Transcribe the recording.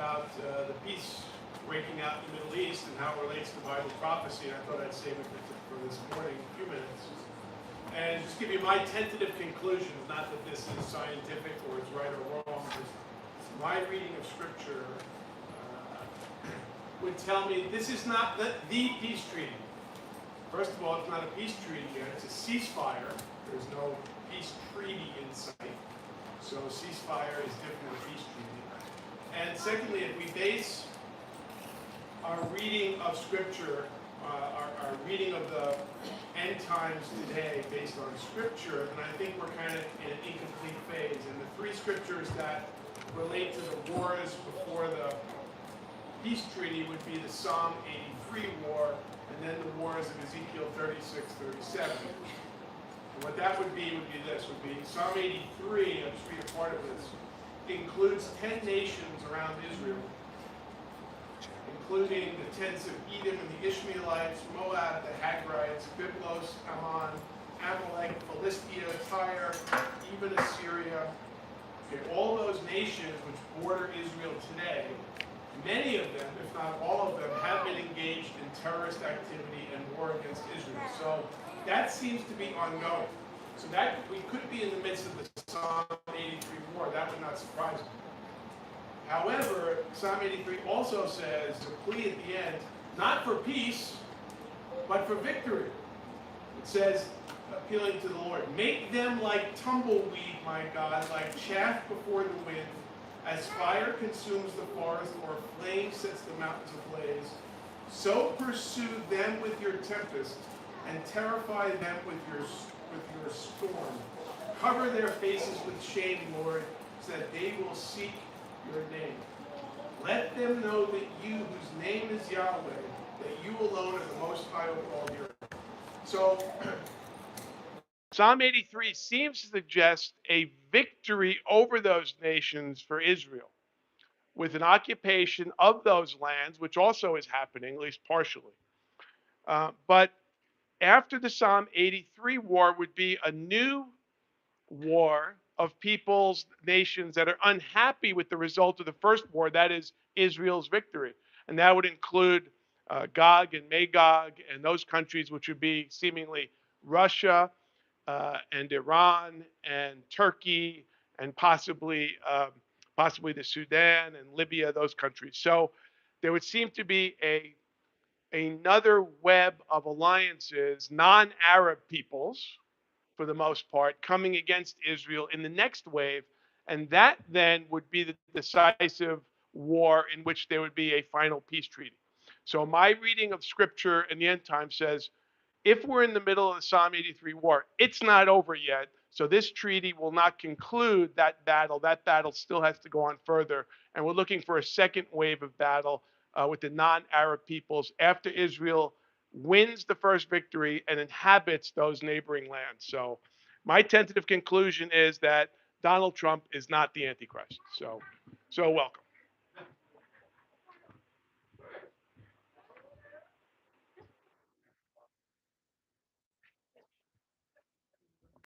about the peace breaking out in the Middle East and how it relates to Bible prophecy. And I thought I'd save it for this morning, a few minutes, and just give you my tentative conclusions. Not that this is scientific or it's right or wrong. Just my reading of Scripture would tell me this is not the peace treaty. First of all, it's not a peace treaty yet. It's a ceasefire. There's no peace treaty in sight. So ceasefire is different than a peace treaty. And secondly, if we base our reading of Scripture, our reading of the end times today based on Scripture, then I think we're kind of in an incomplete phase. And the three Scriptures that relate to the wars before the peace treaty would be the Psalm 83 war, and then the wars of Ezekiel 36, 37. And what that would be this, would be Psalm 83, I'll just read a part of this, includes 10 nations around Israel, including the tents of Edom and the Ishmaelites, Moab, the Hagrites, Byblos, Ammon, Amalek, Philistia, Tyre, even Assyria. Okay, all those nations which border Israel today, many of them, if not all of them, have been engaged in terrorist activity and war against Israel. So that seems to be ongoing. So that we could be in the midst of the Psalm 83 war. That would not surprise me. However, Psalm 83 also says, a plea at the end, not for peace, but for victory. It says, appealing to the Lord, make them like tumbleweed, my God, like chaff before the wind, as fire consumes the forest or flame sets the mountains ablaze. So pursue them with your tempest and terrify them with your storm. Cover their faces with shame, Lord, so that they will seek your name. Let them know that you, whose name is Yahweh, that you alone are the Most High over all the earth. So, Psalm 83 seems to suggest a victory over those nations for Israel, with an occupation of those lands, which also is happening, at least partially. But after the Psalm 83 war would be a new war of peoples, nations that are unhappy with the result of the first war, that is Israel's victory. And that would include Gog and Magog and those countries which would be seemingly Russia and Iran and Turkey and possibly the Sudan and Libya, those countries. So there would seem to be another web of alliances, non-Arab peoples, for the most part, coming against Israel in the next wave. And that then would be the decisive war in which there would be a final peace treaty. So my reading of Scripture in the end time says, if we're in the middle of the Psalm 83 war, it's not over yet. So this treaty will not conclude that battle. That battle still has to go on further. And we're looking for a second wave of battle with the non-Arab peoples after Israel wins the first victory and inhabits those neighboring lands. So my tentative conclusion is that Donald Trump is not the Antichrist. So welcome.